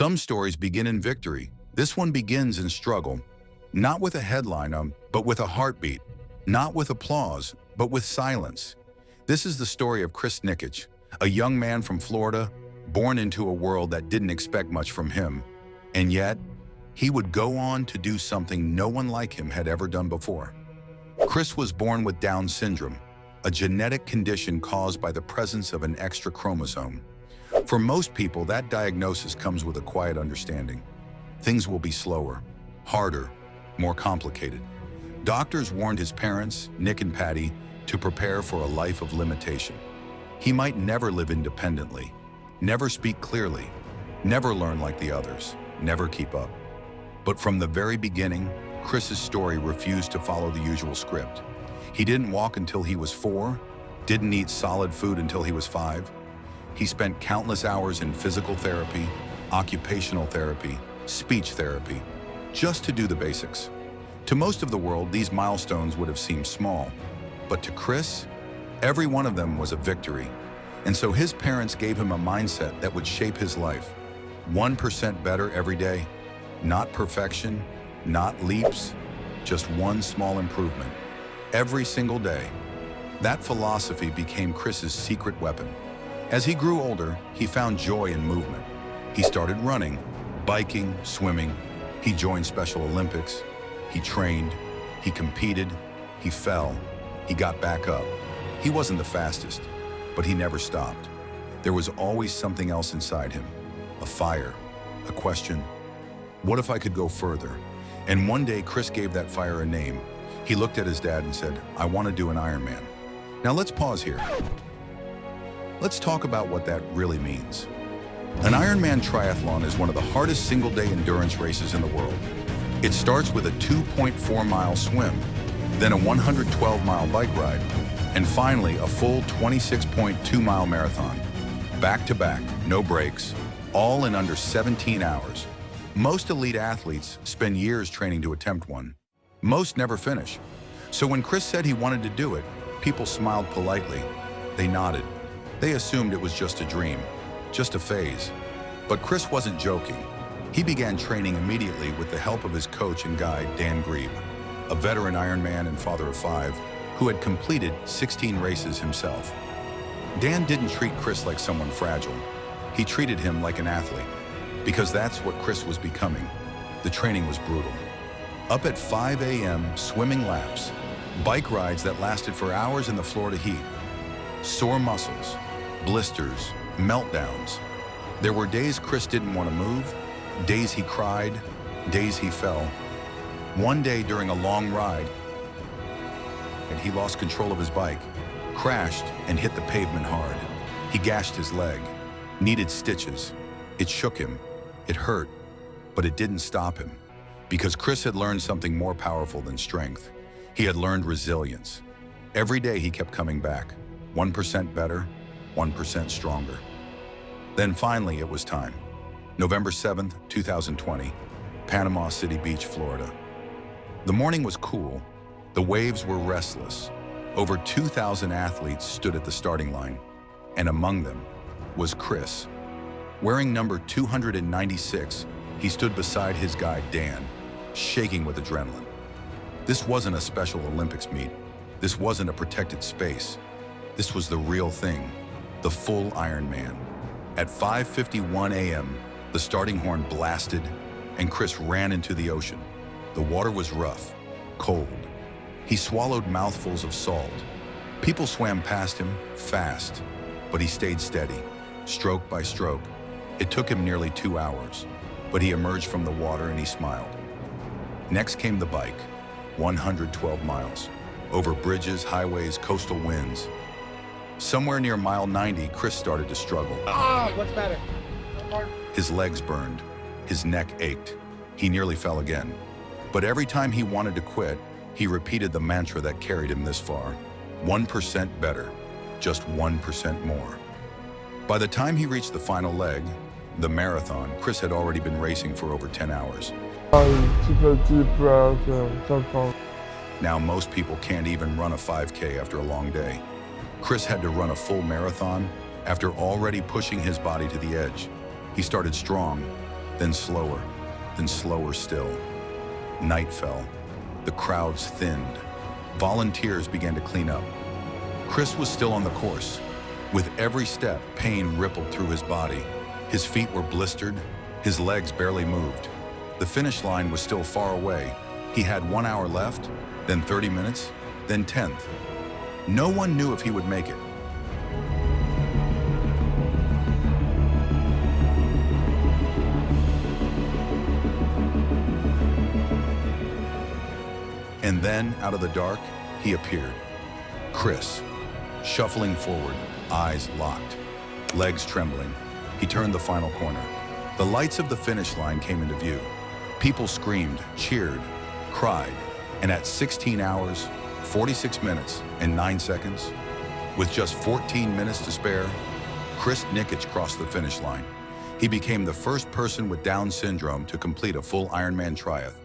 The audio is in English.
Some stories begin in victory. This one begins in struggle, not with a headline, but with a heartbeat, not with applause, but with silence. This is the story of Chris Nikic, a young man from Florida, born into a world that didn't expect much from him. And yet, he would go on to do something no one like him had ever done before. Chris was born with Down syndrome, a genetic condition caused by the presence of an extra chromosome. For most people, that diagnosis comes with a quiet understanding. Things will be slower, harder, more complicated. Doctors warned his parents, Nick and Patty, to prepare for a life of limitation. He might never live independently, never speak clearly, never learn like the others, never keep up. But from the very beginning, Chris's story refused to follow the usual script. He didn't walk until he was 4, didn't eat solid food until he was 5. He spent countless hours in physical therapy, occupational therapy, speech therapy, just to do the basics. To most of the world, these milestones would have seemed small, but to Chris, every one of them was a victory. And so his parents gave him a mindset that would shape his life. 1% better every day, not perfection, not leaps, just one small improvement, every single day. That philosophy became Chris's secret weapon. As he grew older, he found joy in movement. He started running, biking, swimming. He joined Special Olympics. He trained, he competed, he fell, he got back up. He wasn't the fastest, but he never stopped. There was always something else inside him, a fire, a question. What if I could go further? And one day, Chris gave that fire a name. He looked at his dad and said, I want to do an Ironman. Now let's pause here. Let's talk about what that really means. An Ironman triathlon is one of the hardest single-day endurance races in the world. It starts with a 2.4-mile swim, then a 112-mile bike ride, and finally a full 26.2-mile marathon. Back-to-back, no breaks, all in under 17 hours. Most elite athletes spend years training to attempt one. Most never finish. So when Chris said he wanted to do it, people smiled politely. They nodded. They assumed it was just a dream, just a phase. But Chris wasn't joking. He began training immediately with the help of his coach and guide, Dan, a veteran Ironman and father of 5, who had completed 16 races himself. Dan didn't treat Chris like someone fragile. He treated him like an athlete, because that's what Chris was becoming. The training was brutal. Up at 5 a.m., swimming laps, bike rides that lasted for hours in the Florida heat, sore muscles, blisters, meltdowns. There were days Chris didn't want to move, days he cried, days he fell. One day during a long ride, he lost control of his bike, crashed and hit the pavement hard. He gashed his leg, needed stitches. It shook him, it hurt, but it didn't stop him. Because Chris had learned something more powerful than strength. He had learned resilience. Every day he kept coming back, 1% better, 1% stronger. Then finally it was time. November 7th, 2020, Panama City Beach, Florida. The morning was cool. The waves were restless. Over 2,000 athletes stood at the starting line, and among them was Chris. Wearing number 296, he stood beside his guide, Dan, shaking with adrenaline. This wasn't a Special Olympics meet. This wasn't a protected space. This was the real thing, the full Ironman. At 5:51 a.m., the starting horn blasted, and Chris ran into the ocean. The water was rough, cold. He swallowed mouthfuls of salt. People swam past him, fast, but he stayed steady, stroke by stroke. It took him nearly 2 hours, but he emerged from the water and he smiled. Next came the bike, 112 miles, over bridges, highways, coastal winds. Somewhere near mile 90, Chris started to struggle. What's better? His legs burned, his neck ached. He nearly fell again. But every time he wanted to quit, he repeated the mantra that carried him this far. 1% better, just 1% more. By the time he reached the final leg, the marathon, Chris had already been racing for over 10 hours. Keep a deep breath and jump on. Now most people can't even run a 5K after a long day. Chris had to run a full marathon after already pushing his body to the edge. He started strong, then slower still. Night fell. The crowds thinned. Volunteers began to clean up. Chris was still on the course. With every step, pain rippled through his body. His feet were blistered. His legs barely moved. The finish line was still far away. He had 1 hour left, then 30 minutes, then 10th. No one knew if he would make it. And then, out of the dark, he appeared. Chris, shuffling forward, eyes locked, legs trembling. He turned the final corner. The lights of the finish line came into view. People screamed, cheered, cried, and at 16 hours, 46 minutes, and 9 seconds, with just 14 minutes to spare, Chris Nikic crossed the finish line. He became the first person with Down syndrome to complete a full Ironman triathlon.